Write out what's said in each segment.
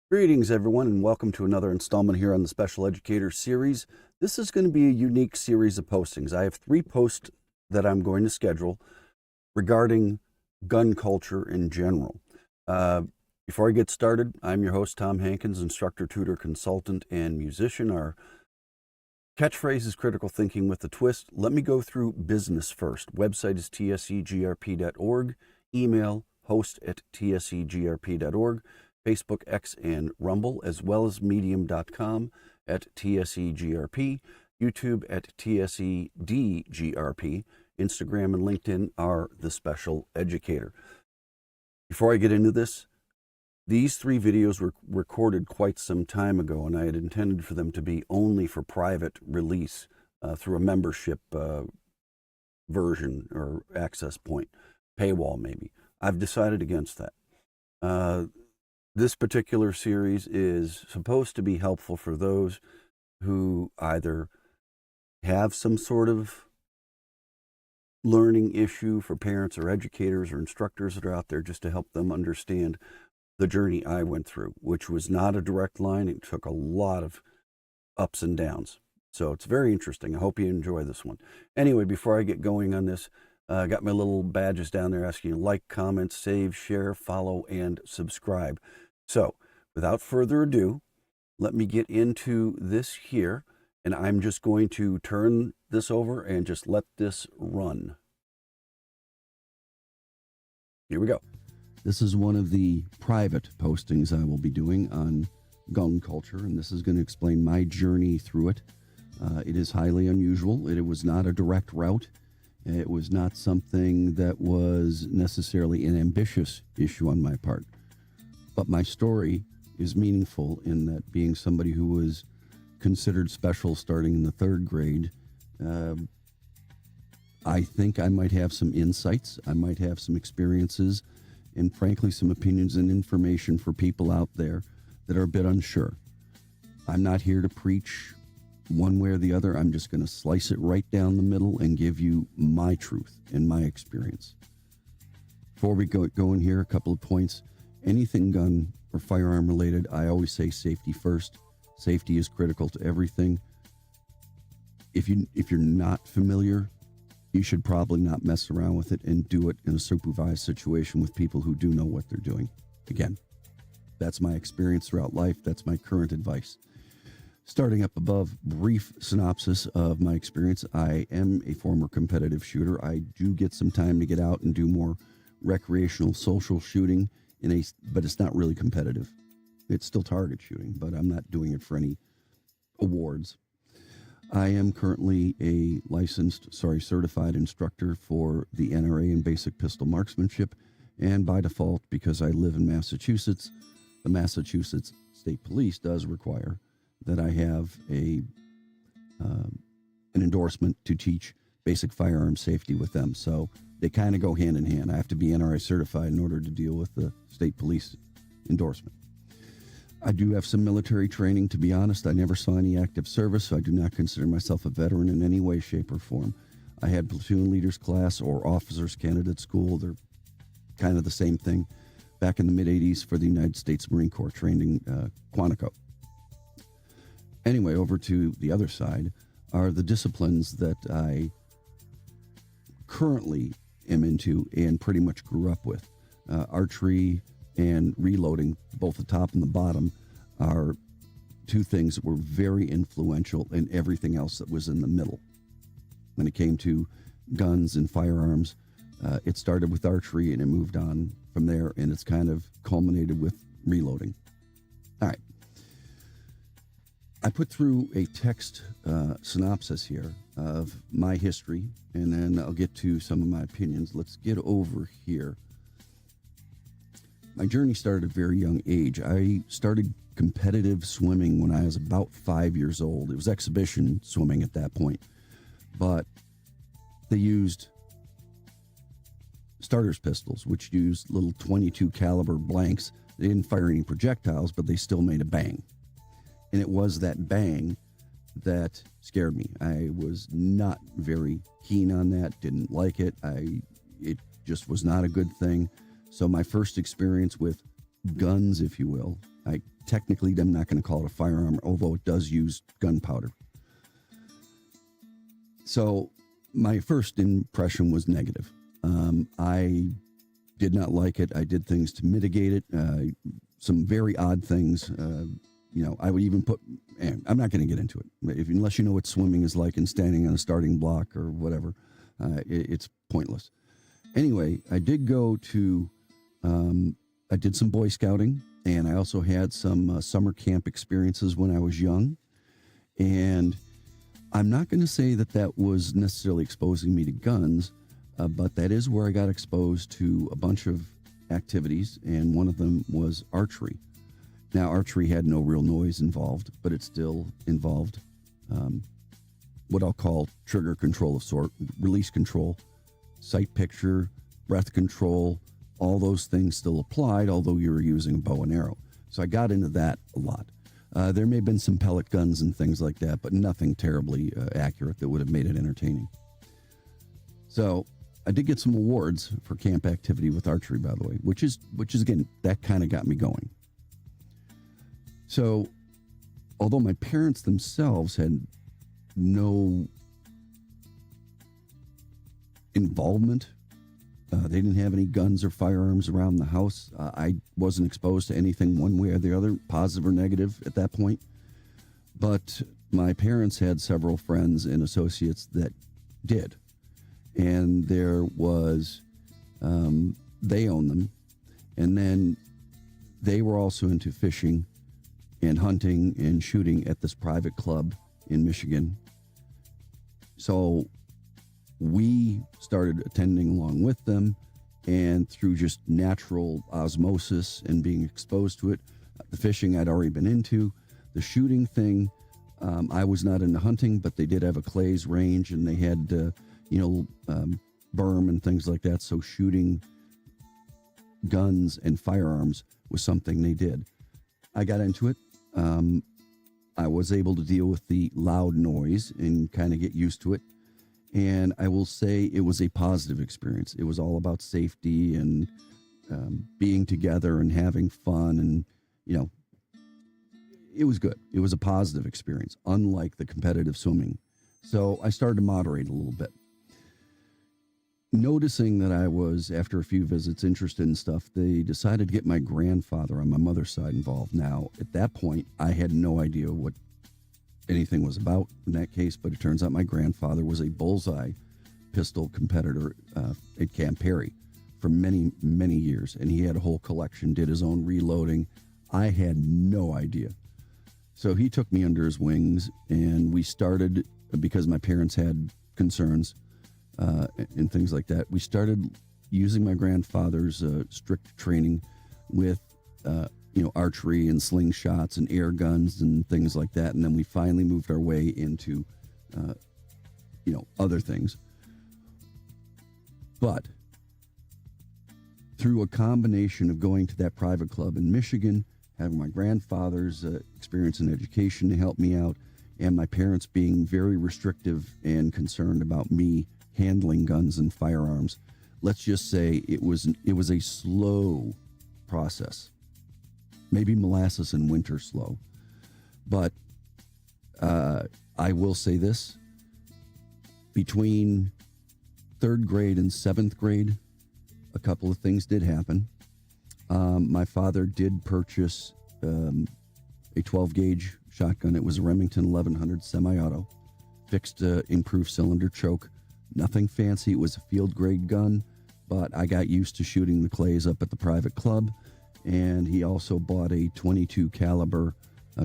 Greetings, everyone, and welcome to another installment here on the Special Educator Series. This is going to be a unique series of postings. I have 3 posts that I'm going to schedule regarding gun culture in general. Before I get started, I'm your host, Tom Hankins, instructor, tutor, consultant, and musician. Our catchphrase is critical thinking with a twist. Let me go through business first. Website is tsegrp.org. Email host@tsegrp.org. Facebook, X, and Rumble, as well as medium.com at TSEGRP, YouTube at TSEDGRP, Instagram and LinkedIn are The Special Educator. Before I get into this, these 3 videos were recorded quite some time ago, and I had intended for them to be only for private release through a membership version or access point, paywall maybe. I've decided against that. This particular series is supposed to be helpful for those who either have some sort of learning issue, for parents or educators or instructors that are out there, just to help them understand the journey I went through, which was not a direct line. It took a lot of ups and downs. So it's very interesting. I hope you enjoy this one. Anyway, before I get going on this, I got my little badges down there asking you to like, comment, save, share, follow, and subscribe. So, without further ado, let me get into this here, and I'm just going to turn this over and just let this run. Here we go. This is one of the private postings I will be doing on gun culture, and this is going to explain my journey through it. It is highly unusual. It was not a direct route. It was not something that was necessarily an ambitious issue on my part. But my story is meaningful in that, being somebody who was considered special starting in the 3rd grade, I think I might have some insights. I might have some experiences and, frankly, some opinions and information for people out there that are a bit unsure. I'm not here to preach one way or the other. I'm just going to slice it right down the middle and give you my truth and my experience. Before we go in here, a couple of points. Anything gun or firearm related, I always say safety first. Safety is critical to everything. If you're not familiar, you should probably not mess around with it and do it in a supervised situation with people who do know what they're doing. Again, that's my experience throughout life. That's my current advice. Starting up above, brief synopsis of my experience. I am a former competitive shooter. I do get some time to get out and do more recreational social shooting, but it's not really competitive. It's still target shooting, but I'm not doing it for any awards. I am currently a certified instructor for the NRA in basic pistol marksmanship, and by default, because I live in Massachusetts, the Massachusetts State Police does require that I have an endorsement to teach basic firearm safety with them. So they kind of go hand in hand. I have to be NRA certified in order to deal with the state police endorsement. I do have some military training. To be honest, I never saw any active service, so I do not consider myself a veteran in any way, shape, or form. I had platoon leaders class or officers candidate school. They're kind of the same thing. Back in the mid-'80s for the United States Marine Corps, trained in Quantico. Anyway, over to the other side are the disciplines that I currently am into and pretty much grew up with. Archery and reloading, both the top and the bottom, are 2 things that were very influential in everything else that was in the middle. When it came to guns and firearms, it started with archery and it moved on from there, and it's kind of culminated with reloading. All right. I put through a text synopsis here of my history, and then I'll get to some of my opinions. Let's get over here. My journey started at a very young age. I started competitive swimming when I was about 5 years old. It was exhibition swimming at that point, but they used starter's pistols, which used little .22 caliber blanks. They didn't fire any projectiles, but they still made a bang. And it was that bang that scared me. I was not very keen on that, didn't like it. It just was not a good thing. So my first experience with guns, if you will, I technically, I'm not going to call it a firearm, although it does use gunpowder. So my first impression was negative. I did not like it. I did things to mitigate it, some very odd things. I would even put, and I'm not going to get into it. Unless you know what swimming is like and standing on a starting block or whatever, it's pointless. Anyway, I did go to, I did some Boy Scouting, and I also had some summer camp experiences when I was young. And I'm not going to say that was necessarily exposing me to guns, but that is where I got exposed to a bunch of activities, and one of them was archery. Now, archery had no real noise involved, but it still involved what I'll call trigger control of sort, release control, sight picture, breath control, all those things still applied, although you were using a bow and arrow. So I got into that a lot. There may have been some pellet guns and things like that, but nothing terribly accurate that would have made it entertaining. So I did get some awards for camp activity with archery, by the way, which is again, that kind of got me going. So although my parents themselves had no involvement, they didn't have any guns or firearms around the house. I wasn't exposed to anything one way or the other, positive or negative at that point. But my parents had several friends and associates that did. And there was, they owned them. And then they were also into fishing and hunting and shooting at this private club in Michigan. So we started attending along with them, and through just natural osmosis and being exposed to it, the fishing I'd already been into, the shooting thing, I was not into hunting, but they did have a clays range, and they had, berm and things like that. So shooting guns and firearms was something they did. I got into it. I was able to deal with the loud noise and kind of get used to it. And I will say it was a positive experience. It was all about safety and being together and having fun. And, it was good. It was a positive experience, unlike the competitive swimming. So I started to moderate a little bit. Noticing that I was, after a few visits, interested in stuff, they decided to get my grandfather on my mother's side involved. Now, at that point, I had no idea what anything was about in that case, but it turns out my grandfather was a bullseye pistol competitor at Camp Perry for many, many years, and he had a whole collection, did his own reloading. I had no idea. So he took me under his wings, and we started, because my parents had concerns and things like that, we started using my grandfather's strict training with archery and slingshots and air guns and things like that. And then we finally moved our way into, other things. But through a combination of going to that private club in Michigan, having my grandfather's experience in education to help me out, and my parents being very restrictive and concerned about me handling guns and firearms, let's just say it was a slow process. Maybe molasses in winter slow. But I will say this. Between 3rd grade and 7th grade, a couple of things did happen. My father did purchase a 12-gauge shotgun. It was a Remington 1100 semi-auto, fixed improved cylinder choke. Nothing fancy. It was a field-grade gun, but I got used to shooting the clays up at the private club. And he also bought a 22 caliber,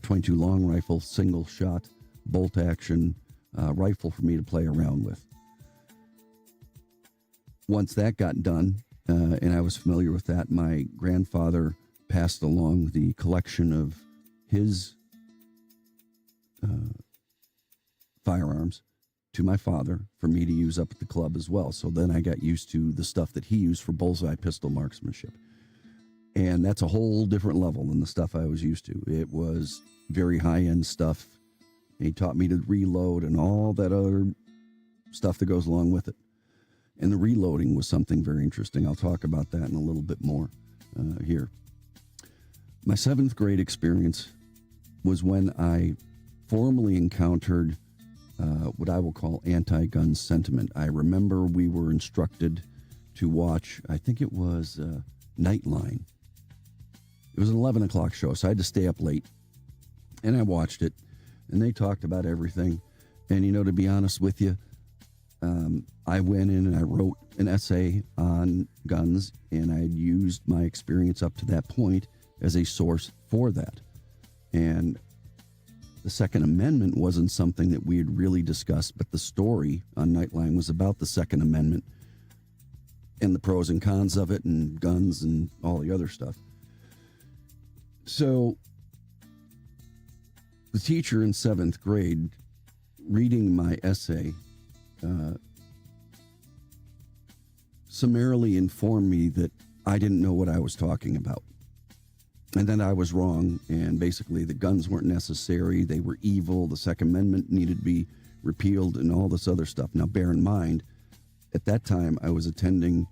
22 long rifle, single shot, bolt action rifle for me to play around with. Once that got done, and I was familiar with that, my grandfather passed along the collection of his firearms to my father for me to use up at the club as well. So then I got used to the stuff that he used for bullseye pistol marksmanship. And that's a whole different level than the stuff I was used to. It was very high-end stuff. He taught me to reload and all that other stuff that goes along with it. And the reloading was something very interesting. I'll talk about that in a little bit more here. My 7th grade experience was when I formally encountered what I will call anti-gun sentiment. I remember we were instructed to watch, I think it was Nightline. It was an 11 o'clock show, so I had to stay up late. And I watched it, and they talked about everything. And, to be honest with you, I went in and I wrote an essay on guns, and I had used my experience up to that point as a source for that. And the Second Amendment wasn't something that we had really discussed, but the story on Nightline was about the Second Amendment and the pros and cons of it and guns and all the other stuff. So the teacher in 7th grade reading my essay summarily informed me that I didn't know what I was talking about. And then I was wrong, and basically the guns weren't necessary, they were evil, the Second Amendment needed to be repealed, and all this other stuff. Now, bear in mind, at that time, I was attending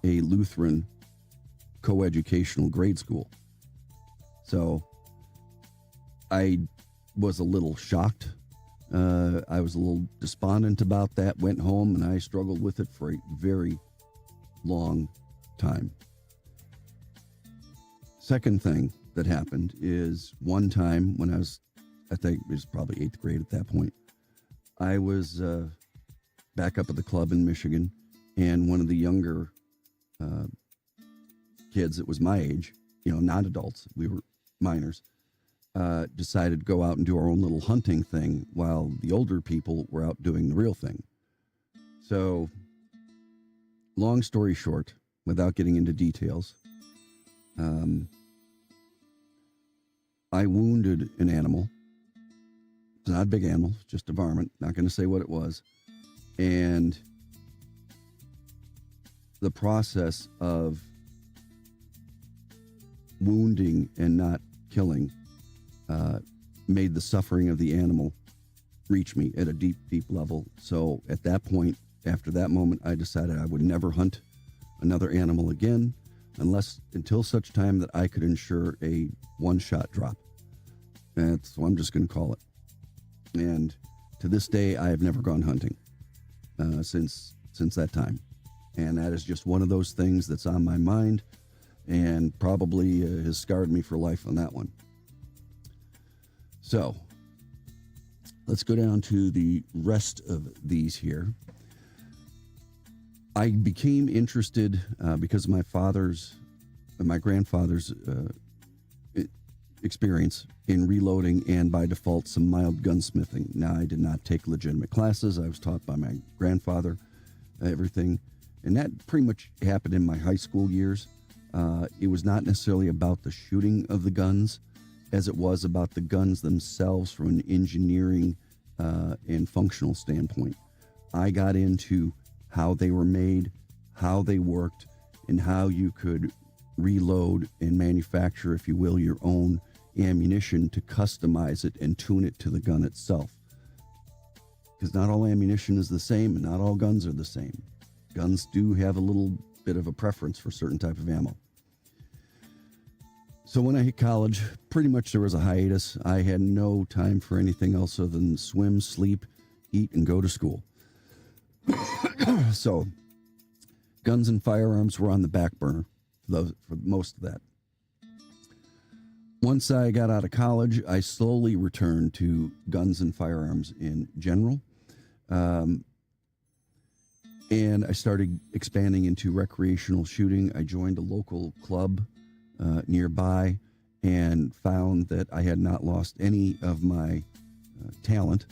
a Lutheran coeducational grade school. So I was a little shocked. I was a little despondent about that, went home, and I struggled with it for a very long time. Second thing that happened is one time when I think it was probably 8th grade at that point, I was back up at the club in Michigan, and one of the younger kids that was my age, not adults, we were minors, decided to go out and do our own little hunting thing while the older people were out doing the real thing. So, long story short, without getting into details, I wounded an animal. It's not a big animal, just a varmint. Not going to say what it was. And the process of wounding and not killing made the suffering of the animal reach me at a deep, deep level. So at that point, after that moment, I decided I would never hunt another animal again until such time that I could ensure a one-shot drop. That's what I'm just going to call it. And to this day, I have never gone hunting since that time. And that is just one of those things that's on my mind and probably has scarred me for life on that one. So let's go down to the rest of these here. I became interested because of my grandfather's experience in reloading and by default some mild gunsmithing. Now, I did not take legitimate classes. I was taught by my grandfather everything, and that pretty much happened in my high school years. It was not necessarily about the shooting of the guns as it was about the guns themselves from an engineering and functional standpoint. I got into how they were made, how they worked, and how you could reload and manufacture, if you will, your own ammunition to customize it and tune it to the gun itself. Because not all ammunition is the same and not all guns are the same. Guns do have a little bit of a preference for certain type of ammo. So when I hit college, pretty much there was a hiatus. I had no time for anything else other than swim, sleep, eat, and go to school. So guns and firearms were on the back burner for most of that. Once I got out of college, I slowly returned to guns and firearms in general. And I started expanding into recreational shooting. I joined a local club nearby and found that I had not lost any of my talent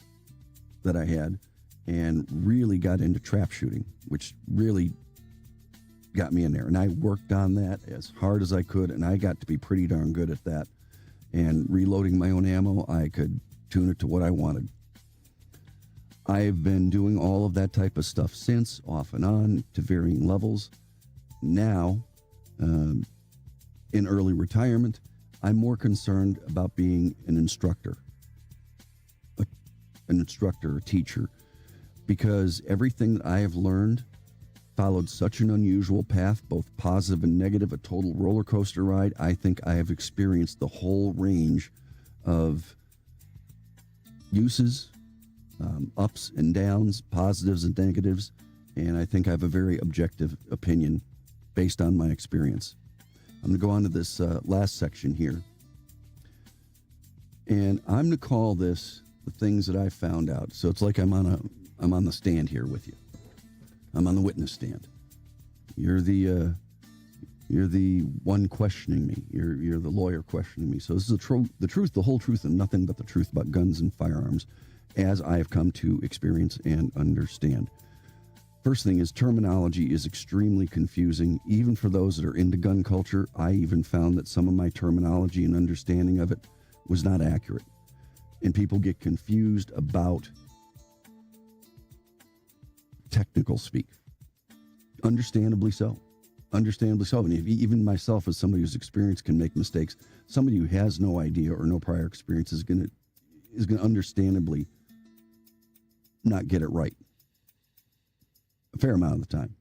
that I had, and really got into trap shooting, which really got me in there. And I worked on that as hard as I could, and I got to be pretty darn good at that. And reloading my own ammo, I could tune it to what I wanted. I've been doing all of that type of stuff since, off and on, to varying levels. Now, in early retirement, I'm more concerned about being an instructor, a teacher, because everything that I have learned followed such an unusual path, both positive and negative, a total roller coaster ride. I think I have experienced the whole range of uses, ups and downs, positives and negatives, and I think I have a very objective opinion based on my experience. I'm going to go on to this last section here, and I'm going to call this the things that I found out. So it's like I'm on the stand here with you. I'm on the witness stand. You're the one questioning me. You're the lawyer questioning me. So this is the truth, the whole truth, and nothing but the truth about guns and firearms, as I have come to experience and understand. First thing is, terminology is extremely confusing, even for those that are into gun culture. I even found that some of my terminology and understanding of it was not accurate. And people get confused about technical speak. Understandably so. Understandably so. And even myself, as somebody who's experienced, can make mistakes. Somebody who has no idea or no prior experience is going to understandably not get it right a fair amount of the time.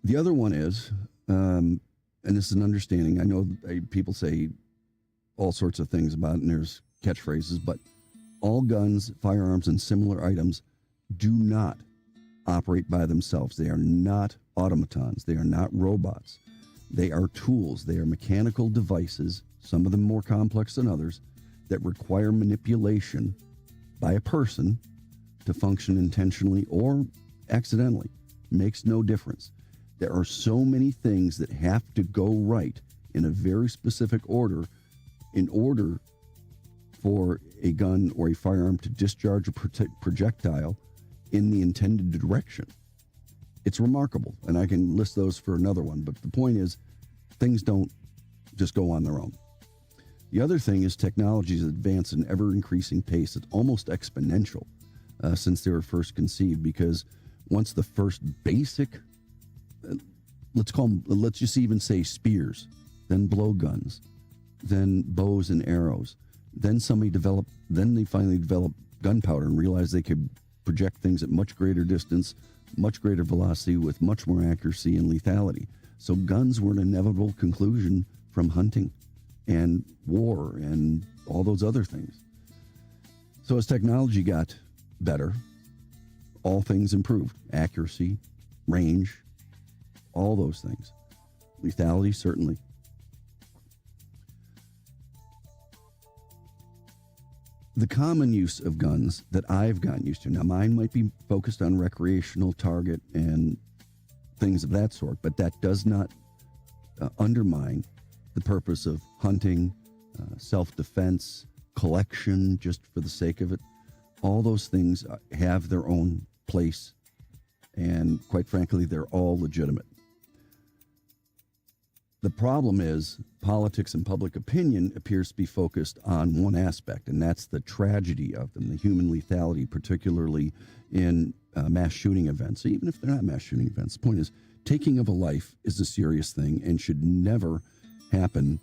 The other one is, and this is an understanding, I know people say all sorts of things about it, and there's catchphrases, but all guns, firearms, and similar items do not operate by themselves. They are not automatons. They are not robots. They are tools. They are mechanical devices, some of them more complex than others, that require manipulation by a person to function intentionally or accidentally. Makes no difference. There are so many things that have to go right in a very specific order in order for a gun or a firearm to discharge a projectile in the intended direction. It's remarkable, and I can list those for another one, but the point is, things don't just go on their own. The other thing is technology has advanced at an ever-increasing pace. It's almost exponential since they were first conceived, because once the first basic, let's just even say spears, then blowguns, then bows and arrows, then they finally developed gunpowder and realized they could project things at much greater distance, much greater velocity, with much more accuracy and lethality. So guns were an inevitable conclusion from hunting and war and all those other things. So as technology got better, all things improved. Accuracy, range, all those things. Lethality, certainly. The common use of guns that I've gotten used to, now mine might be focused on recreational target and things of that sort, but that does not undermine the purpose of hunting, self-defense, collection, just for the sake of it. All those things have their own place, and quite frankly, they're all legitimate. The problem is politics and public opinion appears to be focused on one aspect, and that's the tragedy of them, the human lethality, particularly in mass shooting events. So even if they're not mass shooting events, the point is, taking of a life is a serious thing and should never happen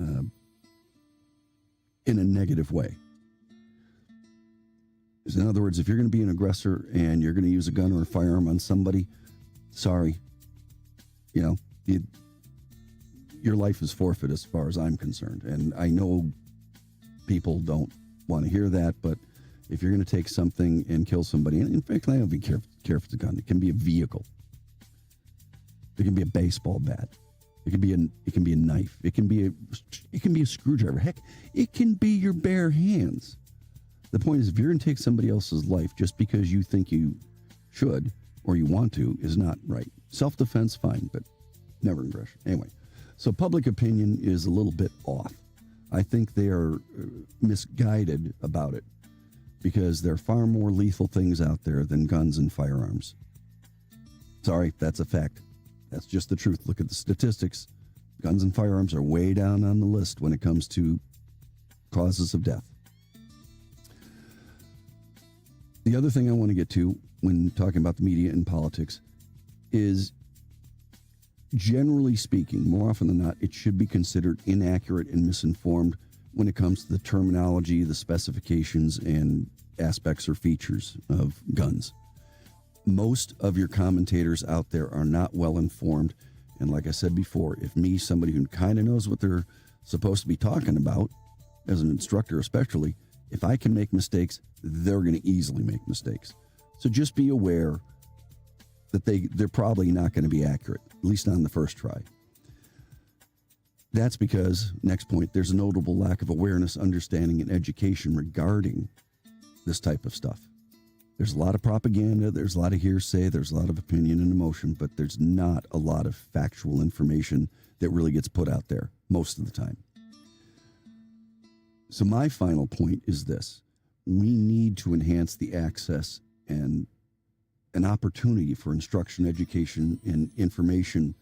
in a negative way. In other words, if you're going to be an aggressor and you're going to use a gun or a firearm on somebody, sorry, your life is forfeit as far as I'm concerned. And I know people don't want to hear that, but if you're going to take something and kill somebody, and in fact, I don't even care if it's a gun. It can be a vehicle. It can be a baseball bat. It can be a knife. It can be a screwdriver. Heck, it can be your bare hands. The point is, if you're going to take somebody else's life just because you think you should or you want to, is not right. Self-defense, fine, but never aggression. Anyway, so public opinion is a little bit off. I think they are misguided about it, because there are far more lethal things out there than guns and firearms. Sorry, that's a fact. That's just the truth. Look at the statistics. Guns and firearms are way down on the list when it comes to causes of death. The other thing I want to get to when talking about the media and politics is, generally speaking, more often than not, it should be considered inaccurate and misinformed when it comes to the terminology, the specifications, and aspects or features of guns. Most of your commentators out there are not well informed. And like I said before, if me, somebody who kind of knows what they're supposed to be talking about, as an instructor especially, if I can make mistakes, they're going to easily make mistakes. So just be aware that they're probably not going to be accurate, at least not on the first try. That's because, next point, there's a notable lack of awareness, understanding, and education regarding this type of stuff. There's a lot of propaganda, there's a lot of hearsay, there's a lot of opinion and emotion, but there's not a lot of factual information that really gets put out there most of the time. So my final point is this. We need to enhance the access and an opportunity for instruction, education, and information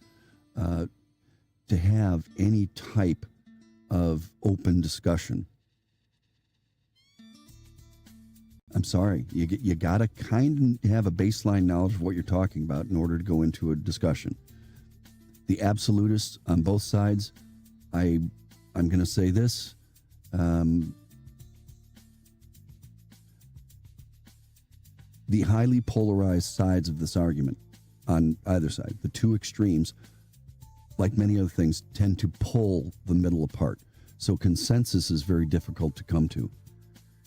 to have any type of open discussion. I'm sorry, you got to kind of have a baseline knowledge of what you're talking about in order to go into a discussion. The absolutists on both sides, I'm going to say this. The highly polarized sides of this argument on either side, the two extremes, like many other things, tend to pull the middle apart. So consensus is very difficult to come to.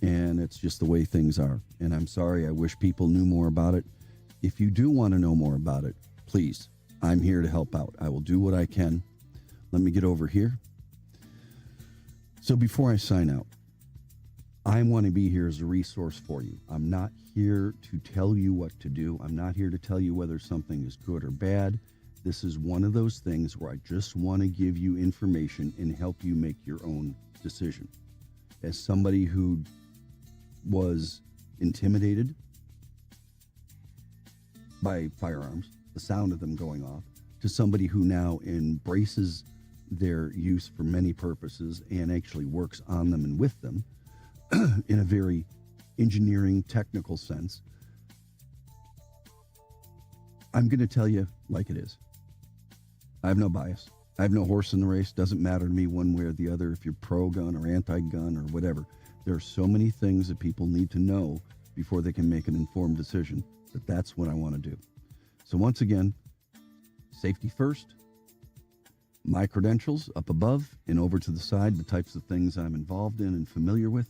And it's just the way things are. And I'm sorry, I wish people knew more about it. If you do want to know more about it, please, I'm here to help out. I will do what I can. Let me get over here. So before I sign out, I want to be here as a resource for you. I'm not here to tell you what to do. I'm not here to tell you whether something is good or bad. This is one of those things where I just want to give you information and help you make your own decision. As somebody who was intimidated by firearms, the sound of them going off, to somebody who now embraces their use for many purposes and actually works on them and with them in a very engineering, technical sense, I'm going to tell you like it is. I have no bias. I have no horse in the race. Doesn't matter to me one way or the other if you're pro-gun or anti-gun or whatever. There are so many things that people need to know before they can make an informed decision that's what I want to do. So once again, safety first. My credentials up above and over to the side, the types of things I'm involved in and familiar with.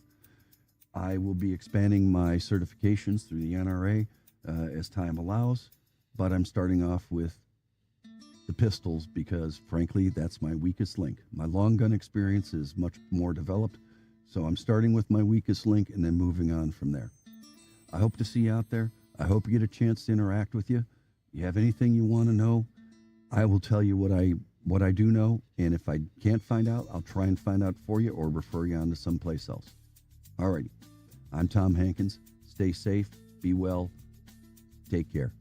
I will be expanding my certifications through the NRA as time allows, but I'm starting off with the pistols because, frankly, that's my weakest link. My long gun experience is much more developed, so I'm starting with my weakest link and then moving on from there. I hope to see you out there. I hope you get a chance to interact with you. You have anything you want to know, I will tell you what I do know, and if I can't find out, I'll try and find out for you or refer you on to someplace else. All righty. I'm Tom Hankins. Stay safe. Be well. Take care.